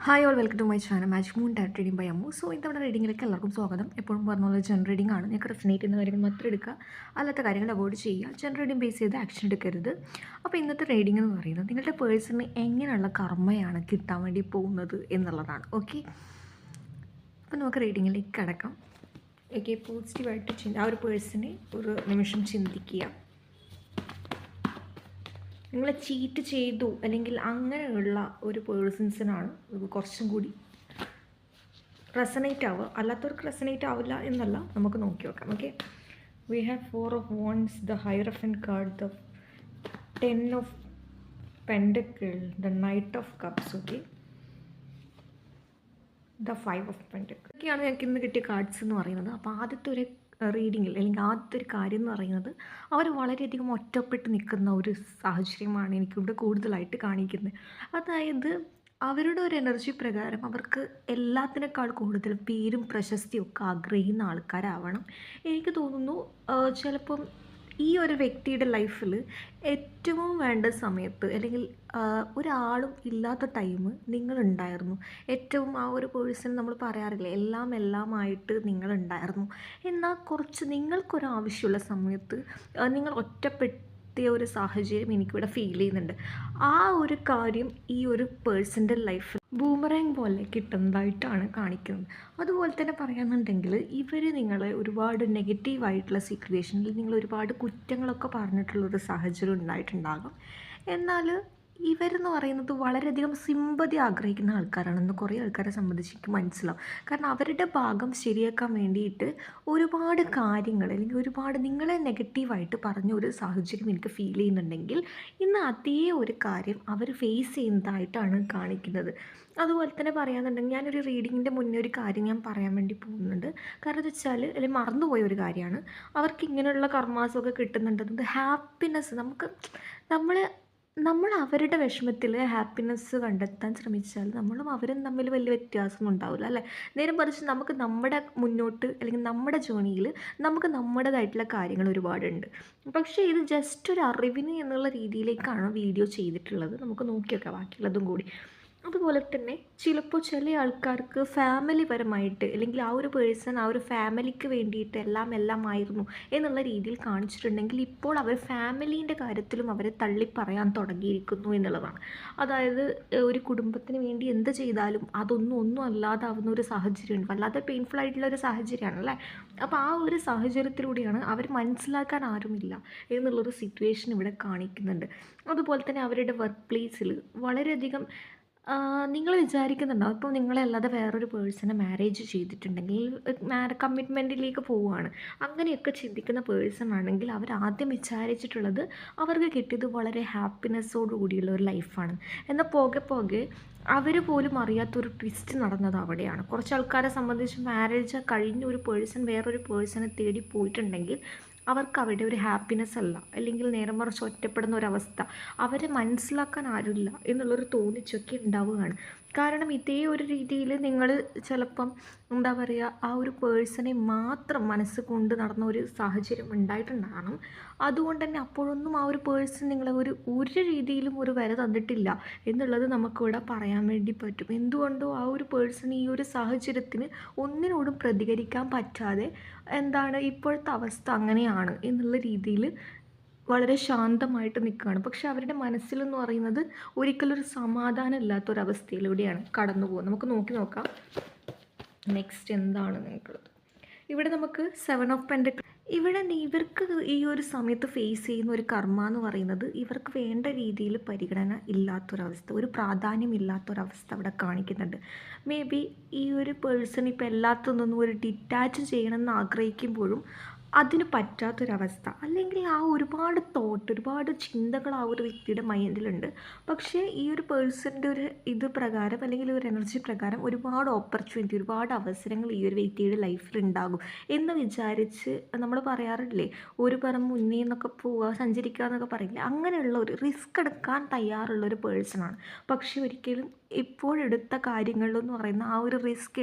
Hi all welcome to my channel magic moon ടാറ്റ് reading by Ammu. So ഇത്തവണ റീഡിങ്ങിലേക്ക് എല്ലാവർക്കും സ്വാഗതം. എപ്പോഴും പറഞ്ഞ പോലെ ജനറൽ റീഡിംഗ് ആണ്. നിങ്ങൾക്ക് റെസനേറ്റ് ചെയ്യുന്ന കാര്യങ്ങൾ മാത്രം എടുക്കുക, അല്ലാത്ത കാര്യങ്ങൾ അവോയ്ഡ് ചെയ്യുക. ജനറൽ റീഡിംഗ് ബേസ് ചെയ്ത് ആക്ഷൻ എടുക്കരുത്. അപ്പോൾ ഇന്നത്തെ റീഡിംഗ് എന്ന് പറയുന്നത് നിങ്ങളുടെ പേഴ്സണിന് എങ്ങനെയുള്ള കർമ്മയാണ് കിട്ടാൻ വേണ്ടി പോകുന്നത് എന്നുള്ളതാണ്. ഓക്കെ, അപ്പോൾ നമുക്ക് റീഡിങ്ങിലേക്ക് കിടക്കാം. ഓക്കെ, പോസിറ്റീവായിട്ട് ആ ഒരു പേഴ്സണെ ഒരു നിമിഷം ചിന്തിക്കുക. നിങ്ങളെ ചീറ്റ് ചെയ്തു അല്ലെങ്കിൽ അങ്ങനെയുള്ള ഒരു പേഴ്സൺസിനാണ് കുറച്ചും കൂടി റെസനേറ്റ് ആവുക. അല്ലാത്തവർക്ക് റെസനേറ്റ് ആവില്ല എന്നല്ല, നമുക്ക് നോക്കി നോക്കാം. Okay, we have 4 of Wands, the Hierophant card, the 10 of Pentacles, the Knight of Cups, okay, the 5 of Pentacles. ഒക്കെയാണ് ഞങ്ങൾക്ക് ഇന്ന് കിട്ടിയ കാർഡ്സ് എന്ന് പറയുന്നത്. അപ്പോൾ ആദ്യത്തെ ഒരു റീഡിങ്ങിൽ അല്ലെങ്കിൽ ആദ്യത്തെ ഒരു കാര്യം എന്ന് പറയുന്നത് അവർ വളരെയധികം ഒറ്റപ്പെട്ട് നിൽക്കുന്ന ഒരു സാഹചര്യമാണ് എനിക്കിവിടെ കൂടുതലായിട്ട് കാണിക്കുന്നത്. അതായത് അവരുടെ ഒരു എനർജി പ്രകാരം അവർക്ക് എല്ലാത്തിനേക്കാൾ കൂടുതൽ പേരും പ്രശസ്തിയും ഒക്കെ ആഗ്രഹിക്കുന്ന ആൾക്കാരാവണം. എനിക്ക് തോന്നുന്നു ചിലപ്പം ഈ ഒരു വ്യക്തിയുടെ ലൈഫിൽ ഏറ്റവും വേണ്ട സമയത്ത് അല്ലെങ്കിൽ ഒരാളും ഇല്ലാത്ത ടൈം നിങ്ങളുണ്ടായിരുന്നു. ഏറ്റവും ആ ഒരു പേഴ്സൺ നമ്മൾ പറയാറില്ലേ, എല്ലാമായിട്ട് നിങ്ങളുണ്ടായിരുന്നു. എന്നാൽ കുറച്ച് നിങ്ങൾക്കൊരാവശ്യമുള്ള സമയത്ത് നിങ്ങൾ ഒറ്റപ്പെട്ട് ഒരു സാഹചര്യം എനിക്കിവിടെ ഫീൽ ചെയ്യുന്നുണ്ട്. ആ ഒരു കാര്യം ഈ ഒരു പേഴ്സൻ്റെ ലൈഫിൽ ബൂമറാങ് പോലെ കിട്ടുന്നതായിട്ടാണ് കാണിക്കുന്നത്. അതുപോലെ തന്നെ പറയുന്നുണ്ടെങ്കിൽ ഇവർ നിങ്ങളെ ഒരുപാട് നെഗറ്റീവായിട്ടുള്ള സിറ്റുവേഷനിൽ നിങ്ങൾ ഒരുപാട് കുറ്റങ്ങളൊക്കെ പറഞ്ഞിട്ടുള്ളൊരു സാഹചര്യം ഉണ്ടായിട്ടുണ്ടാകും. എന്നാൽ ഇവരെന്ന് പറയുന്നത് വളരെയധികം സിമ്പതി ആഗ്രഹിക്കുന്ന ആൾക്കാരാണെന്ന് കുറേ ആൾക്കാരെ സംബന്ധിച്ച് എനിക്ക് മനസ്സിലാവും. കാരണം അവരുടെ ഭാഗം ശരിയാക്കാൻ വേണ്ടിയിട്ട് ഒരുപാട് കാര്യങ്ങൾ അല്ലെങ്കിൽ ഒരുപാട് നിങ്ങളെ നെഗറ്റീവായിട്ട് പറഞ്ഞ ഒരു സാഹചര്യം എനിക്ക് ഫീൽ ചെയ്യുന്നുണ്ടെങ്കിൽ ഇന്ന് അതേ ഒരു കാര്യം അവർ ഫേസ് ചെയ്യുന്നതായിട്ടാണ് കാണിക്കുന്നത്. അതുപോലെ തന്നെ പറയാന്നുണ്ടെങ്കിൽ ഞാനൊരു റീഡിങ്ങിൻ്റെ മുന്നേ ഒരു കാര്യം ഞാൻ പറയാൻ വേണ്ടി പോകുന്നുണ്ട്. കാരണം എന്ന് വെച്ചാൽ അല്ലെങ്കിൽ മറന്നുപോയ ഒരു കാര്യമാണ്. അവർക്ക് ഇങ്ങനെയുള്ള കർമാസമൊക്കെ കിട്ടുന്നുണ്ടെന്നത് ഹാപ്പിനെസ് നമ്മൾ അവരുടെ വിഷമത്തിൽ ഹാപ്പിനെസ് കണ്ടെത്താൻ ശ്രമിച്ചാൽ നമ്മളും അവരും തമ്മിൽ വലിയ വ്യത്യാസമൊന്നും ഉണ്ടാവില്ല അല്ലേ. നേരെ മറിച്ച് നമുക്ക് നമ്മുടെ മുന്നോട്ട് അല്ലെങ്കിൽ നമ്മുടെ ജേണിയിൽ നമുക്ക് നമ്മുടേതായിട്ടുള്ള കാര്യങ്ങൾ ഒരുപാടുണ്ട്. പക്ഷേ ഇത് ജസ്റ്റ് ഒരു അറിവിന് എന്നുള്ള രീതിയിലേക്കാണ് വീഡിയോ ചെയ്തിട്ടുള്ളത്. നമുക്ക് നോക്കിയൊക്കെ ബാക്കിയുള്ളതും കൂടി. അതുപോലെ തന്നെ ചിലപ്പോൾ ചില ആൾക്കാർക്ക് ഫാമിലി പരമായിട്ട് അല്ലെങ്കിൽ ആ ഒരു പേഴ്സൺ ആ ഒരു ഫാമിലിക്ക് വേണ്ടിയിട്ട് എല്ലാമായിരുന്നു എന്നുള്ള രീതിയിൽ കാണിച്ചിട്ടുണ്ടെങ്കിൽ ഇപ്പോൾ അവർ ഫാമിലീൻ്റെ കാര്യത്തിലും അവരെ തള്ളിപ്പറയാൻ തുടങ്ങിയിരിക്കുന്നു എന്നുള്ളതാണ്. അതായത് ഒരു കുടുംബത്തിന് വേണ്ടി എന്ത് ചെയ്താലും ഒന്നും അല്ലാതാവുന്ന ഒരു സാഹചര്യമുണ്ട്. വല്ലാതെ പെയിൻഫുൾ ആയിട്ടുള്ള ഒരു സാഹചര്യമാണ് അല്ലേ. അപ്പോൾ ആ ഒരു സാഹചര്യത്തിലൂടെയാണ് അവർ മനസ്സിലാക്കാൻ ആരുമില്ല എന്നുള്ളൊരു സിറ്റുവേഷൻ ഇവിടെ കാണിക്കുന്നുണ്ട്. അതുപോലെ തന്നെ അവരുടെ വർക്ക് പ്ലേസിൽ വളരെയധികം നിങ്ങൾ വിചാരിക്കുന്നുണ്ടാവും ഇപ്പോൾ നിങ്ങളല്ലാതെ വേറൊരു പേഴ്സണെ മാരേജ് ചെയ്തിട്ടുണ്ടെങ്കിൽ കമ്മിറ്റ്മെൻറ്റിലേക്ക് പോവുകയാണ് അങ്ങനെയൊക്കെ ചിന്തിക്കുന്ന പേഴ്സൺ ആണെങ്കിൽ അവർ ആദ്യം വിചാരിച്ചിട്ടുള്ളത് അവർക്ക് കിട്ടിയത് വളരെ ഹാപ്പിനെസ്സോടു കൂടിയുള്ള ഒരു ലൈഫാണ്. എന്നാൽ പോകെ അവർ പോലും അറിയാത്തൊരു ട്വിസ്റ്റ് നടന്നത് അവിടെയാണ്. കുറച്ച് ആൾക്കാരെ സംബന്ധിച്ച് മാരേജ് കഴിഞ്ഞ ഒരു പേഴ്സൺ വേറൊരു പേഴ്സണെ തേടി പോയിട്ടുണ്ടെങ്കിൽ അവർക്ക് അവരുടെ ഒരു ഹാപ്പിനെസ് അല്ല അല്ലെങ്കിൽ നേരെ മറിച്ച് ഒറ്റപ്പെടുന്ന ഒരവസ്ഥ, അവരെ മനസ്സിലാക്കാൻ ആരുമില്ല എന്നുള്ളൊരു തോന്നിച്ചൊക്കെ ഉണ്ടാവുകയാണ്. കാരണം ഇതേ ഒരു രീതിയിൽ നിങ്ങൾ ചിലപ്പം എന്താ പറയുക ആ ഒരു പേഴ്സണെ മാത്രം മനസ്സ് കൊണ്ട് നടന്ന ഒരു സാഹചര്യം ഉണ്ടായിട്ടുണ്ടാകണം. അതുകൊണ്ട് തന്നെ അപ്പോഴൊന്നും ആ ഒരു പേഴ്സൺ നിങ്ങളെ ഒരു രീതിയിലും ഒരു വില തന്നിട്ടില്ല എന്നുള്ളത് നമുക്കിവിടെ പറയാൻ വേണ്ടി പറ്റും. എന്തുകൊണ്ടോ ആ ഒരു പേഴ്സൺ ഈ ഒരു സാഹചര്യത്തിന് ഒന്നിനോടും പ്രതികരിക്കാൻ പറ്റാതെ ഇപ്പോഴത്തെ അവസ്ഥ അങ്ങനെയാണ് എന്നുള്ള രീതിയിൽ വളരെ ശാന്തമായിട്ട് നിൽക്കുകയാണ്. പക്ഷെ അവരുടെ മനസ്സിലെന്ന് പറയുന്നത് ഒരിക്കലും ഒരു സമാധാനം ഇല്ലാത്തൊരവസ്ഥയിലൂടെയാണ് കടന്നു പോകുന്നത്. നമുക്ക് നോക്കാം നെക്സ്റ്റ് എന്താണ് നിങ്ങൾക്കുള്ളത്. ഇവിടെ നമുക്ക് 7 of Pentacles. ഇവിടെ ഇവർക്ക് ഈ ഒരു സമയത്ത് ഫേസ് ചെയ്യുന്ന ഒരു കർമ്മ എന്ന് പറയുന്നത് ഇവർക്ക് വേണ്ട രീതിയിൽ പരിഗണന ഇല്ലാത്തൊരവസ്ഥ, ഒരു പ്രാധാന്യം ഇല്ലാത്തൊരവസ്ഥ അവിടെ കാണിക്കുന്നുണ്ട്. മേ ബി ഈ ഒരു പേഴ്സൺ ഇപ്പോൾ എല്ലാത്തിനൊന്നും ഒരു ഡിറ്റാച്ച് ചെയ്യണമെന്ന് ആഗ്രഹിക്കുമ്പോഴും അതിന് പറ്റാത്തൊരവസ്ഥ, അല്ലെങ്കിൽ ആ ഒരുപാട് ചിന്തകൾ ആ ഒരു വ്യക്തിയുടെ മൈൻഡിലുണ്ട്. പക്ഷേ ഈ ഒരു പേഴ്സൻ്റെ ഒരു ഇത് പ്രകാരം അല്ലെങ്കിൽ ഒരു എനർജി പ്രകാരം ഒരുപാട് ഓപ്പർച്യൂണിറ്റി, ഒരുപാട് അവസരങ്ങൾ ഈ ഒരു വ്യക്തിയുടെ ലൈഫിൽ ഉണ്ടാകും എന്ന് വിചാരിച്ച് നമ്മൾ പറയാറില്ലേ, ഒരു പറ മുന്നേ എന്നൊക്കെ പോവുക സഞ്ചരിക്കുക എന്നൊക്കെ പറയില്ലേ, അങ്ങനെയുള്ള ഒരു റിസ്ക് എടുക്കാൻ തയ്യാറുള്ള ഒരു പേഴ്സണാണ്. പക്ഷേ ഒരിക്കലും ഇപ്പോഴെടുത്ത കാര്യങ്ങളിലെന്ന് പറയുന്ന ആ ഒരു റിസ്ക്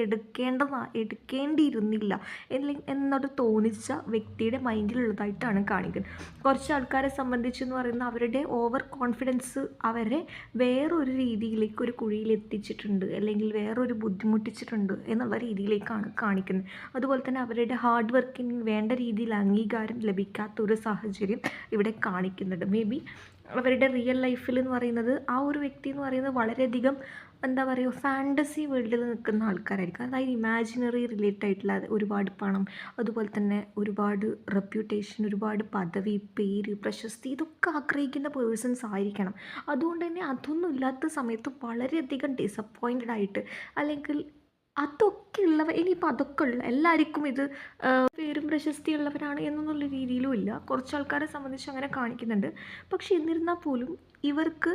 എടുക്കേണ്ടിയിരുന്നില്ല എന്നോട് തോന്നിച്ച വ്യക്തിയുടെ മൈൻഡിലുള്ളതായിട്ടാണ് കാണിക്കുന്നത്. കുറച്ച് ആൾക്കാരെ സംബന്ധിച്ചെന്ന് പറയുന്ന അവരുടെ ഓവർ കോൺഫിഡൻസ് അവരെ വേറൊരു രീതിയിലേക്ക് ഒരു കുഴിയിൽ എത്തിച്ചിട്ടുണ്ട്, അല്ലെങ്കിൽ വേറൊരു ബുദ്ധിമുട്ടിച്ചിട്ടുണ്ട് എന്നുള്ള രീതിയിലേക്കാണ് കാണിക്കുന്നത്. അതുപോലെ തന്നെ അവരുടെ ഹാർഡ് വർക്കിന് വേണ്ട രീതിയിൽ അംഗീകാരം ലഭിക്കാത്ത ഒരു സാഹചര്യം ഇവിടെ കാണിക്കുന്നുണ്ട്. മേ ബി അവരുടെ റിയൽ ലൈഫിൽ എന്ന് പറയുന്നത് ആ ഒരു വ്യക്തി എന്ന് പറയുന്നത് വളരെയധികം എന്താ പറയുക, ഫാൻറ്റസി വേൾഡിൽ നിൽക്കുന്ന ആൾക്കാരായിരിക്കും. അതായത് ഇമാജിനറി റിലേറ്റഡ് ആയിട്ടുള്ള ഒരുപാട് പണം, അതുപോലെ തന്നെ ഒരുപാട് റെപ്യൂട്ടേഷൻ, ഒരുപാട് പദവി, പേര്, പ്രശസ്തി, ഇതൊക്കെ ആഗ്രഹിക്കുന്ന പേഴ്സൺസ് ആയിരിക്കണം. അതുകൊണ്ട് തന്നെ അതൊന്നും ഇല്ലാത്ത സമയത്ത് വളരെയധികം ഡിസപ്പോയിൻറ്റഡ് ആയിട്ട്, അല്ലെങ്കിൽ അതൊക്കെ ഉള്ളവർ, ഇനിയിപ്പോൾ അതൊക്കെ ഉള്ള എല്ലാവർക്കും ഇത് പേരും പ്രശസ്തിയുള്ളവരാണ് എന്നുള്ള രീതിയിലും ഇല്ല. കുറച്ച് ആൾക്കാരെ സംബന്ധിച്ച് അങ്ങനെ കാണിക്കുന്നുണ്ട്. പക്ഷെ എന്നിരുന്നാൽ പോലും ഇവർക്ക്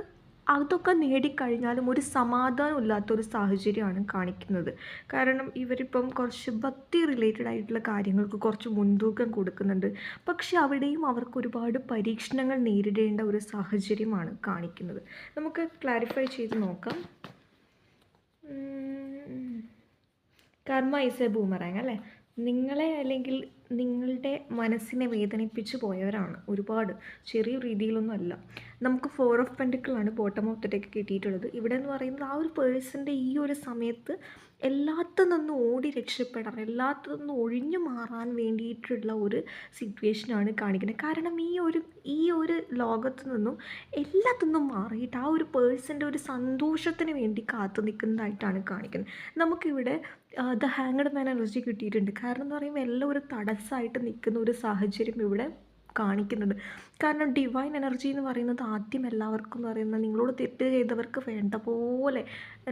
അതൊക്കെ നേടിക്കഴിഞ്ഞാലും ഒരു സമാധാനമില്ലാത്തൊരു സാഹചര്യമാണ് കാണിക്കുന്നത്. കാരണം ഇവരിപ്പം കുറച്ച് ഭക്തി റിലേറ്റഡ് ആയിട്ടുള്ള കാര്യങ്ങൾക്ക് കുറച്ച് മുൻതൂക്കം കൊടുക്കുന്നുണ്ട്. പക്ഷെ അവിടെയും അവർക്ക് ഒരുപാട് പരീക്ഷണങ്ങൾ നേരിടേണ്ട ഒരു സാഹചര്യമാണ് കാണിക്കുന്നത്. നമുക്ക് ക്ലാരിഫൈ ചെയ്ത് നോക്കാം. കർമ്മ ഈസ് എ ബൂമറാങ് അല്ലേ. നിങ്ങളെ അല്ലെങ്കിൽ നിങ്ങളുടെ മനസ്സിനെ വേദനിപ്പിച്ച് പോയവരാണ് ഒരുപാട്, ചെറിയ രീതിയിലൊന്നും അല്ല. നമുക്ക് 4 ഓഫ് പെൻറ്റിക്കിളാണ് ബോട്ടം ഓഫ് ദ ഡെക്ക് കിട്ടിയിട്ടുള്ളത്. ഇവിടെ എന്ന് പറയുന്നത് ആ ഒരു പേഴ്സൻ്റെ ഈ ഒരു സമയത്ത് എല്ലാത്തിൽ നിന്നും ഓടി രക്ഷപ്പെടാൻ, എല്ലാത്തിൽ നിന്നും ഒഴിഞ്ഞു മാറാൻ വേണ്ടിയിട്ടുള്ള ഒരു സിറ്റുവേഷനാണ് കാണിക്കുന്നത്. കാരണം ഈ ഒരു ലോകത്തു നിന്നും എല്ലാത്തിൽ നിന്നും മാറിയിട്ട് ആ ഒരു പേഴ്സൻ്റെ ഒരു സന്തോഷത്തിന് വേണ്ടി കാത്തു നിൽക്കുന്നതായിട്ടാണ് കാണിക്കുന്നത്. നമുക്കിവിടെ ദ ഹാങ്ഡ് മാൻ എനർജി കിട്ടിയിട്ടുണ്ട്. കാരണം എന്ന് പറയുമ്പോൾ എല്ലാം ഒരു തടസ്സമായിട്ട് നിൽക്കുന്ന ഒരു സാഹചര്യം ഇവിടെ കാണിക്കുന്നുണ്ട്. കാരണം ഡിവൈൻ എനർജി എന്ന് പറയുന്നത് ആദ്യം എല്ലാവർക്കും എന്ന് പറയുന്നത് നിങ്ങളോട് തെറ്റ് ചെയ്തവർക്ക് വേണ്ട പോലെ,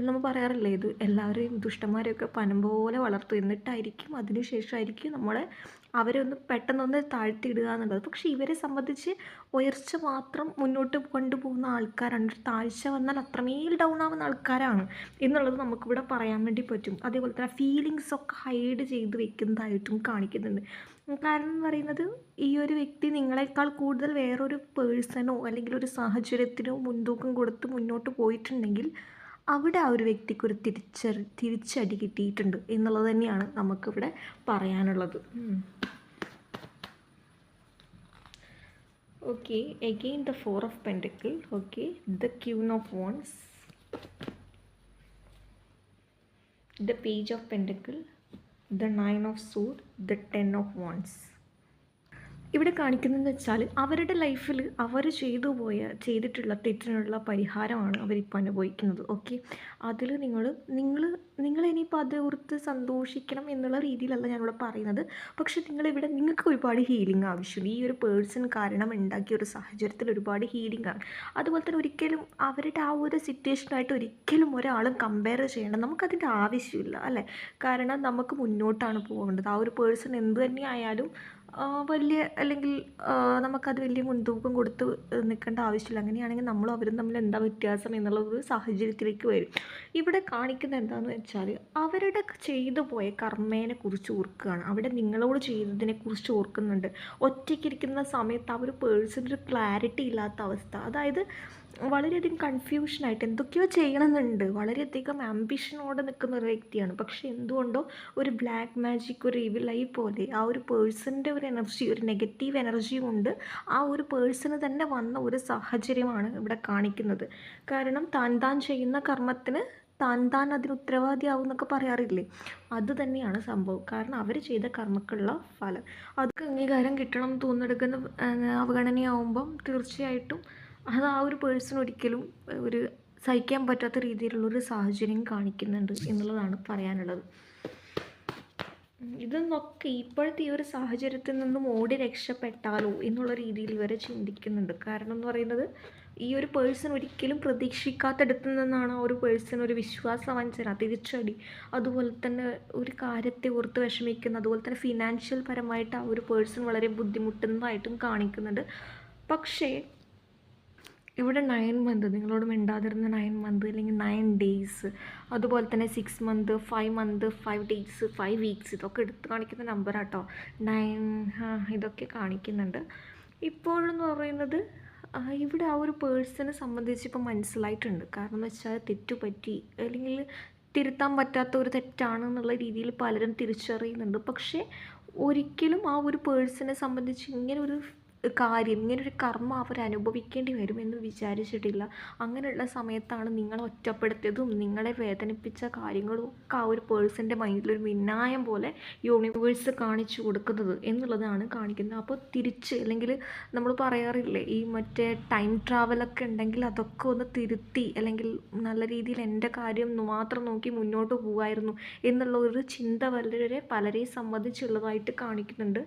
നമ്മൾ പറയാറില്ലേ, ഇത് എല്ലാവരെയും ദുഷ്ടന്മാരെയൊക്കെ പനം പോലെ വളർത്തും, എന്നിട്ടായിരിക്കും അതിനുശേഷമായിരിക്കും നമ്മളെ അവരെ ഒന്ന് പെട്ടെന്നൊന്ന് താഴ്ത്തിയിടുക എന്നുള്ളത്. പക്ഷേ ഇവരെ സംബന്ധിച്ച് ഉയർച്ച മാത്രം മുന്നോട്ട് കൊണ്ടുപോകുന്ന ആൾക്കാരാണ്. ഒരു താഴ്ച വന്നാൽ അത്രമേൽ ഡൗൺ ആവുന്ന ആൾക്കാരാണ് എന്നുള്ളത് നമുക്കിവിടെ പറയാൻ വേണ്ടി പറ്റും. അതേപോലെ തന്നെ ഫീലിങ്സൊക്കെ ഹൈഡ് ചെയ്ത് വെക്കുന്നതായിട്ടും കാണിക്കുന്നുണ്ട്. കാരണം എന്ന് പറയുന്നത് ഈ ഒരു വ്യക്തി നിങ്ങളെക്കാൾ കൂടുതൽ വേറൊരു പേഴ്സണോ അല്ലെങ്കിൽ ഒരു സാഹചര്യത്തിനോ മുൻതൂക്കം കൊടുത്ത് മുന്നോട്ട് പോയിട്ടുണ്ടെങ്കിൽ അവിടെ ആ ഒരു വ്യക്തിക്ക് ഒരു തിരിച്ചടി കിട്ടിയിട്ടുണ്ട് എന്നുള്ളത് തന്നെയാണ് നമുക്കിവിടെ പറയാനുള്ളത്. Okay, again the 4 of pentacle. Okay, the queen of wands, the page of pentacle, the 9 of sword, the 10 of wands. ഇവിടെ കാണിക്കുന്നതെന്ന് വെച്ചാൽ അവരുടെ ലൈഫിൽ അവർ ചെയ്തിട്ടുള്ള തെറ്റിനുള്ള പരിഹാരമാണ് അവരിപ്പോൾ അനുഭവിക്കുന്നത്. ഓക്കെ, അതിൽ നിങ്ങൾ ഇനിയിപ്പോൾ അത് ഓർത്ത് സന്തോഷിക്കണം എന്നുള്ള രീതിയിലല്ല ഞാനിവിടെ പറയുന്നത്. പക്ഷേ നിങ്ങൾക്ക് ഒരുപാട് ഹീലിംഗ് ആവശ്യമുണ്ട്. ഈ ഒരു പേഴ്സൺ കാരണം ഉണ്ടാക്കിയ ഒരു സാഹചര്യത്തിൽ ഒരുപാട് ഹീലിംഗ് ആണ്. അതുപോലെ തന്നെ ഒരിക്കലും അവരുടെ ആ ഒരു സിറ്റുവേഷനായിട്ട് ഒരിക്കലും ഒരാളും കമ്പയർ ചെയ്യണം. നമുക്കതിൻ്റെ ആവശ്യമില്ല അല്ലേ. കാരണം നമുക്ക് മുന്നോട്ടാണ് പോകേണ്ടത്. ആ ഒരു പേഴ്സൺ എന്ത് തന്നെ ആയാലും വലിയ അല്ലെങ്കിൽ നമുക്കത് വലിയ മുൻതൂക്കം കൊടുത്ത് നിൽക്കേണ്ട ആവശ്യമില്ല. അങ്ങനെയാണെങ്കിൽ നമ്മളും അവരും തമ്മിൽ എന്താ വ്യത്യാസം എന്നുള്ള ഒരു സാഹചര്യത്തിലേക്ക് വരും. ഇവിടെ കാണിക്കുന്നത് എന്താണെന്ന് വെച്ചാൽ അവരുടെ ചെയ്തു പോയ കർമ്മേനെ കുറിച്ച് ഓർക്കുകയാണ്. അവിടെ നിങ്ങളോട് ചെയ്തതിനെ കുറിച്ച് ഓർക്കുന്നുണ്ട്. ഒറ്റയ്ക്കിരിക്കുന്ന സമയത്ത് ആ ഒരു പേഴ്സണൊരു ക്ലാരിറ്റി ഇല്ലാത്ത അവസ്ഥ, അതായത് വളരെയധികം കൺഫ്യൂഷനായിട്ട് എന്തൊക്കെയോ ചെയ്യണമെന്നുണ്ട്, വളരെയധികം ആംബിഷനോടെ നിൽക്കുന്ന ഒരു വ്യക്തിയാണ്. പക്ഷേ എന്തുകൊണ്ടോ ഒരു ബ്ലാക്ക് മാജിക്, ഒരു ഈവിൽ ഐ പോലെ ആ ഒരു പേഴ്സൻ്റെ ഒരു എനർജി, ഒരു നെഗറ്റീവ് എനർജി കൊണ്ട് ആ ഒരു പേഴ്സണ് തന്നെ വന്ന ഒരു സാഹചര്യമാണ് ഇവിടെ കാണിക്കുന്നത്. കാരണം താൻ ചെയ്യുന്ന കർമ്മത്തിന് താൻ അതിന് ഉത്തരവാദിയാവും എന്നൊക്കെ പറയാറില്ലേ, അത് തന്നെയാണ് സംഭവം. കാരണം അവർ ചെയ്ത കർമ്മക്കുള്ള ഫലം, അതൊക്കെ അംഗീകാരം കിട്ടണം തോന്നെടുക്കുന്ന അവഗണനയാവുമ്പം തീർച്ചയായിട്ടും അത് ആ ഒരു പേഴ്സൺ ഒരിക്കലും ഒരു സഹിക്കാൻ പറ്റാത്ത രീതിയിലുള്ളൊരു സാഹചര്യം കാണിക്കുന്നുണ്ട് എന്നുള്ളതാണ് പറയാനുള്ളത്. ഇതൊന്നൊക്കെ ഇപ്പോഴത്തെ ഈ ഒരു സാഹചര്യത്തിൽ നിന്നും ഓടി രക്ഷപ്പെട്ടാലോ എന്നുള്ള രീതിയിൽ വരെ ചിന്തിക്കുന്നുണ്ട്. കാരണം എന്ന് പറയുന്നത് ഈ ഒരു പേഴ്സൺ ഒരിക്കലും പ്രതീക്ഷിക്കാത്തടത്തു നിന്നാണ് ആ ഒരു പേഴ്സൺ ഒരു വിശ്വാസവഞ്ചന, തിരിച്ചടി, അതുപോലെ തന്നെ ഒരു കാര്യത്തെ ഓർത്ത് വിഷമിക്കുന്ന, അതുപോലെ തന്നെ ഫിനാൻഷ്യൽ പരമായിട്ട് ആ ഒരു പേഴ്സൺ വളരെ ബുദ്ധിമുട്ടുന്നതായിട്ടും കാണിക്കുന്നുണ്ട്. പക്ഷേ ഇവിടെ 9 മന്ത് നിങ്ങളോട് മിണ്ടാതിരുന്ന 9 മന്ത് അല്ലെങ്കിൽ 9 ഡേയ്സ്, അതുപോലെ തന്നെ 6 മന്ത്, 5 മന്ത്, 5 ഡേയ്സ്, 5 വീക്സ്, ഇതൊക്കെ എടുത്ത് കാണിക്കുന്ന നമ്പറാട്ടോ. 9 ഇതൊക്കെ കാണിക്കുന്നുണ്ട്. ഇപ്പോഴെന്ന് പറയുന്നത് ഇവിടെ ആ ഒരു പേഴ്സണെ സംബന്ധിച്ച് ഇപ്പം മനസ്സിലായിട്ടുണ്ട്. കാരണം എന്ന് വെച്ചാൽ തെറ്റു പറ്റി അല്ലെങ്കിൽ തിരുത്താൻ പറ്റാത്ത ഒരു തെറ്റാണെന്നുള്ള രീതിയിൽ പലരും തിരിച്ചറിയുന്നുണ്ട്. പക്ഷേ ഒരിക്കലും ആ ഒരു പേഴ്സണെ സംബന്ധിച്ച് ഇങ്ങനൊരു കാര്യം, ഇങ്ങനൊരു കർമ്മ അവരനുഭവിക്കേണ്ടി വരുമെന്ന് വിചാരിച്ചിട്ടില്ല. അങ്ങനെയുള്ള സമയത്താണ് നിങ്ങളെ ഒറ്റപ്പെടുത്തിയതും നിങ്ങളെ വേദനിപ്പിച്ച കാര്യങ്ങളും ഒക്കെ ആ ഒരു പേഴ്സൻ്റെ മൈൻഡിലൊരു മിന്നായം പോലെ യൂണിവേഴ്സ് കാണിച്ചു കൊടുക്കുന്നത് എന്നുള്ളതാണ് കാണിക്കുന്നത്. അപ്പോൾ തിരിച്ച് അല്ലെങ്കിൽ നമ്മൾ പറയാറില്ലേ ഈ മറ്റേ ടൈം ട്രാവലൊക്കെ ഉണ്ടെങ്കിൽ അതൊക്കെ ഒന്ന് തിരുത്തി അല്ലെങ്കിൽ നല്ല രീതിയിൽ എൻ്റെ കാര്യം മാത്രം നോക്കി മുന്നോട്ട് പോകുമായിരുന്നു എന്നുള്ള ഒരു ചിന്ത പലരെയും സംബന്ധിച്ചുള്ളതായിട്ട് കാണിക്കുന്നുണ്ട്.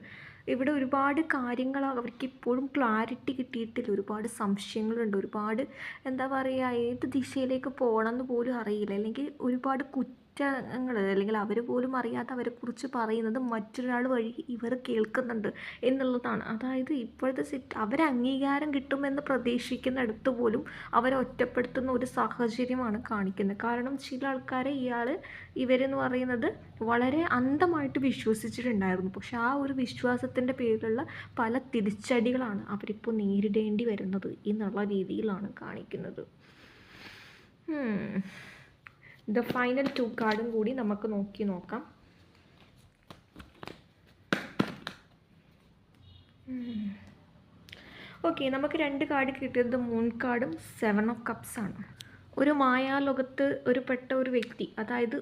ഇവിടെ ഒരുപാട് കാര്യങ്ങൾ അവർക്ക് ഇപ്പോഴും ക്ലാരിറ്റി കിട്ടിയിട്ടില്ല. ഒരുപാട് സംശയങ്ങളുണ്ട്. ഒരുപാട് എന്താ പറയുക, ഏത് ദിശയിലേക്ക് പോകണമെന്ന് പോലും അറിയില്ല. അല്ലെങ്കിൽ ഒരുപാട് കുറ്റങ്ങൾ അല്ലെങ്കിൽ അവർ പോലും അറിയാതെ അവരെക്കുറിച്ച് പറയുന്നത് മറ്റൊരാൾ വഴി ഇവർ കേൾക്കുന്നുണ്ട് എന്നുള്ളതാണ്. അതായത് ഇപ്പോഴത്തെ അവരെ അംഗീകാരം കിട്ടുമെന്ന് പ്രതീക്ഷിക്കുന്നിടത്ത് പോലും അവരെ ഒറ്റപ്പെടുത്തുന്ന ഒരു സാഹചര്യമാണ് കാണിക്കുന്നത്. കാരണം ചില ആൾക്കാരെ ഇവരെന്ന് പറയുന്നത് വളരെ അന്ധമായിട്ട് വിശ്വസിച്ചിട്ടുണ്ടായിരുന്നു. പക്ഷെ ആ ഒരു വിശ്വാസത്തിൻ്റെ പേരിലുള്ള പല തിരിച്ചടികളാണ് അവരിപ്പോൾ നേരിടേണ്ടി വരുന്നത് എന്നുള്ള രീതിയിലാണ് കാണിക്കുന്നത്. ദ ഫൈനൽ 2 കാർഡും കൂടി നമുക്ക് നോക്കാം. ഓക്കെ, നമുക്ക് 2 കാർഡ് കിട്ടിയത് മൂൺ കാർഡും 7 ഓഫ് കപ്സ് ആണ്. ഒരു മായാലോകത്ത് പെട്ട ഒരു വ്യക്തി, അതായത്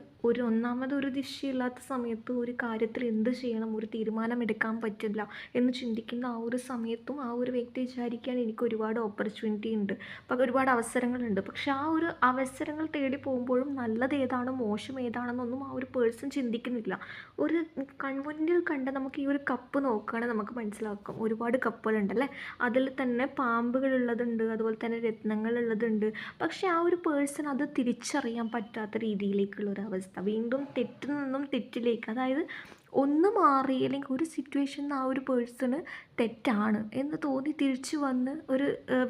ഒന്നാമതൊരു ദിശയില്ലാത്ത സമയത്ത് ഒരു കാര്യത്തിൽ എന്ത് ചെയ്യണം, ഒരു തീരുമാനമെടുക്കാൻ പറ്റില്ല എന്ന് ചിന്തിക്കുന്ന ആ ഒരു സമയത്തും ആ ഒരു വ്യക്തി വിചാരിക്കാൻ എനിക്ക് ഒരുപാട് ഓപ്പർച്യൂണിറ്റി ഉണ്ട്, ഒരുപാട് അവസരങ്ങളുണ്ട്. പക്ഷെ ആ ഒരു അവസരങ്ങൾ തേടി പോകുമ്പോഴും നല്ലത് ഏതാണ് മോശം ഏതാണെന്നൊന്നും ആ ഒരു പേഴ്സൺ ചിന്തിക്കുന്നില്ല. ഒരു കൺമുന്നിൽ കണ്ട നമുക്ക് ഈ ഒരു കപ്പ് നോക്കുകയാണെങ്കിൽ നമുക്ക് മനസ്സിലാക്കും ഒരുപാട് കപ്പുകളുണ്ടല്ലേ. അതിൽ തന്നെ പാമ്പുകളുള്ളതുണ്ട്, അതുപോലെ തന്നെ രത്നങ്ങളുള്ളതുണ്ട്. പക്ഷെ ആ ഒരു പേഴ്സൺ അത് തിരിച്ചറിയാൻ പറ്റാത്ത രീതിയിലേക്കുള്ളൊരവസ്ഥ, വീണ്ടും തെറ്റിൽ നിന്നും തെറ്റിലേക്ക്, അതായത് ഒന്ന് മാറി അല്ലെങ്കിൽ ഒരു സിറ്റുവേഷനിൽ ആ ഒരു പേഴ്സണ് തെറ്റാണ് എന്ന് തോന്നി തിരിച്ചു വന്ന്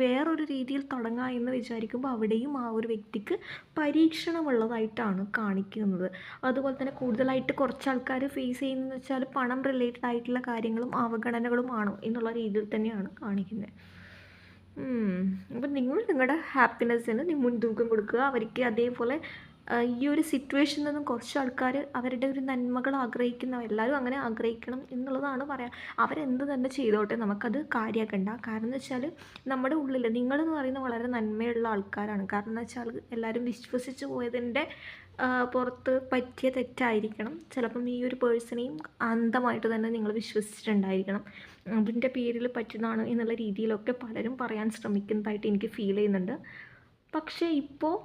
വേറൊരു രീതിയിൽ തുടങ്ങാം എന്ന് വിചാരിക്കുമ്പോൾ അവിടെയും ആ ഒരു വ്യക്തിക്ക് പരീക്ഷണമുള്ളതായിട്ടാണ് കാണിക്കുന്നത്. അതുപോലെ തന്നെ കൂടുതലായിട്ട് കുറച്ച് ആൾക്കാർ ഫേസ് ചെയ്യുന്നതെന്ന് വെച്ചാൽ പണം റിലേറ്റഡ് ആയിട്ടുള്ള കാര്യങ്ങളും അവഗണനകളുമാണോ എന്നുള്ള രീതിയിൽ തന്നെയാണ് കാണിക്കുന്നത്. അപ്പം നിങ്ങൾ നിങ്ങളുടെ ഹാപ്പിനെസ്സിന് മുൻതൂക്കം കൊടുക്കുക. അവർക്ക് അതേപോലെ ഈ ഒരു സിറ്റുവേഷനിൽ നിന്നും കുറച്ച് ആൾക്കാർ അവരുടെ ഒരു നന്മകൾ എല്ലാവരും അങ്ങനെ ആഗ്രഹിക്കണം എന്നുള്ളതാണ് പറയാം. അവരെന്ത് തന്നെ ചെയ്തോട്ടെ, നമുക്കത് കാര്യമാക്കണ്ട. കാരണം എന്ന് വെച്ചാൽ നമ്മുടെ ഉള്ളിൽ നിങ്ങളെന്ന് പറയുന്നത് വളരെ നന്മയുള്ള ആൾക്കാരാണ്. കാരണം എന്ന് വെച്ചാൽ എല്ലാവരും വിശ്വസിച്ച് പോയതിൻ്റെ പുറത്ത് പറ്റിയ തെറ്റായിരിക്കണം. ചിലപ്പം ഈ ഒരു പേഴ്സണെയും അന്ധമായിട്ട് തന്നെ നിങ്ങൾ വിശ്വസിച്ചിട്ടുണ്ടായിരിക്കണം. അതിൻ്റെ പേരിൽ പറ്റുന്നതാണ് എന്നുള്ള രീതിയിലൊക്കെ പലരും പറയാൻ ശ്രമിക്കുന്നതായിട്ട് എനിക്ക് ഫീൽ ചെയ്യുന്നുണ്ട്. പക്ഷേ ഇപ്പോൾ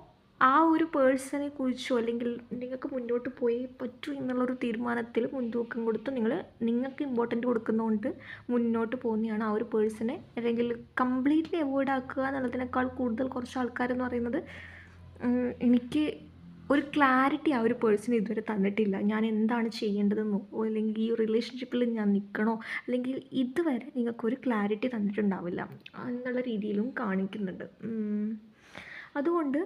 ആ ഒരു പേഴ്സണെ കുറിച്ചോ അല്ലെങ്കിൽ നിങ്ങൾക്ക് മുന്നോട്ട് പോയേ പറ്റൂ എന്നുള്ളൊരു തീരുമാനത്തിൽ മുൻതൂക്കം കൊടുത്ത് നിങ്ങൾക്ക് ഇമ്പോർട്ടൻ്റ് കൊടുക്കുന്നതുകൊണ്ട് മുന്നോട്ട് പോകുന്നതാണ് ആ ഒരു പേഴ്സണെ. അല്ലെങ്കിൽ കംപ്ലീറ്റ്ലി അവോയ്ഡ് ആക്കുക എന്നുള്ളതിനേക്കാൾ കൂടുതൽ കുറച്ച് ആൾക്കാരെന്ന് പറയുന്നത് എനിക്ക് ഒരു ക്ലാരിറ്റി ആ ഒരു പേഴ്സൺ ഇതുവരെ തന്നിട്ടില്ല. ഞാൻ എന്താണ് ചെയ്യേണ്ടതെന്നോ അല്ലെങ്കിൽ ഈ റിലേഷൻഷിപ്പിൽ ഞാൻ നിൽക്കണോ, അല്ലെങ്കിൽ ഇതുവരെ നിങ്ങൾക്കൊരു ക്ലാരിറ്റി തന്നിട്ടുണ്ടാവില്ല എന്നുള്ള രീതിയിലും കാണിക്കുന്നുണ്ട്. അതുകൊണ്ട്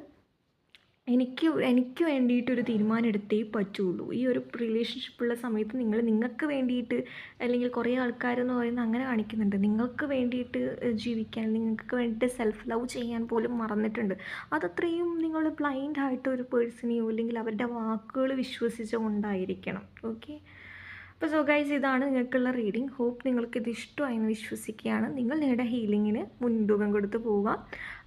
എനിക്ക് വേണ്ടിയിട്ടൊരു തീരുമാനം എടുത്തേ പറ്റുള്ളൂ. ഈ ഒരു റിലേഷൻഷിപ്പുള്ള സമയത്ത് നിങ്ങൾക്ക് വേണ്ടിയിട്ട്, അല്ലെങ്കിൽ കുറേ ആൾക്കാരെന്ന് പറയുന്നത് അങ്ങനെ കാണിക്കുന്നുണ്ട്, നിങ്ങൾക്ക് വേണ്ടിയിട്ട് ജീവിക്കാൻ, നിങ്ങൾക്ക് വേണ്ടിയിട്ട് സെൽഫ് ലവ് ചെയ്യാൻ പോലും മറന്നിട്ടുണ്ട്. അതത്രയും നിങ്ങൾ ബ്ലൈൻഡായിട്ട് ഒരു പേഴ്സണെയോ അല്ലെങ്കിൽ അവരുടെ വാക്കുകൾ വിശ്വസിച്ചുകൊണ്ടായിരിക്കണം. ഓക്കെ, അപ്പോൾ സോ ഗൈസ്, ഇതാണ് നിങ്ങൾക്കുള്ള റീഡിങ്. ഹോപ്പ് നിങ്ങൾക്കിത് ഇഷ്ടമായെന്ന് വിശ്വസിക്കുകയാണ്. നിങ്ങൾ നിങ്ങളുടെ ഹീലിങ്ങിന് മുൻതൂക്കം കൊടുത്ത് പോവുക.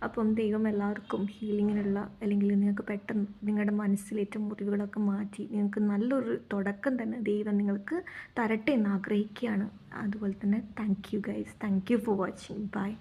അപ്പം ദൈവം എല്ലാവർക്കും ഹീലിങ്ങിനുള്ള, അല്ലെങ്കിൽ നിങ്ങൾക്ക് പെട്ടെന്ന് നിങ്ങളുടെ മനസ്സിലേറ്റ മുറിവുകളൊക്കെ മാറ്റി നിങ്ങൾക്ക് നല്ലൊരു തുടക്കം തന്നെ ദൈവം നിങ്ങൾക്ക് തരട്ടെ എന്ന് ആഗ്രഹിക്കുകയാണ്. അതുപോലെ തന്നെ thank you guys, thank you for watching. By.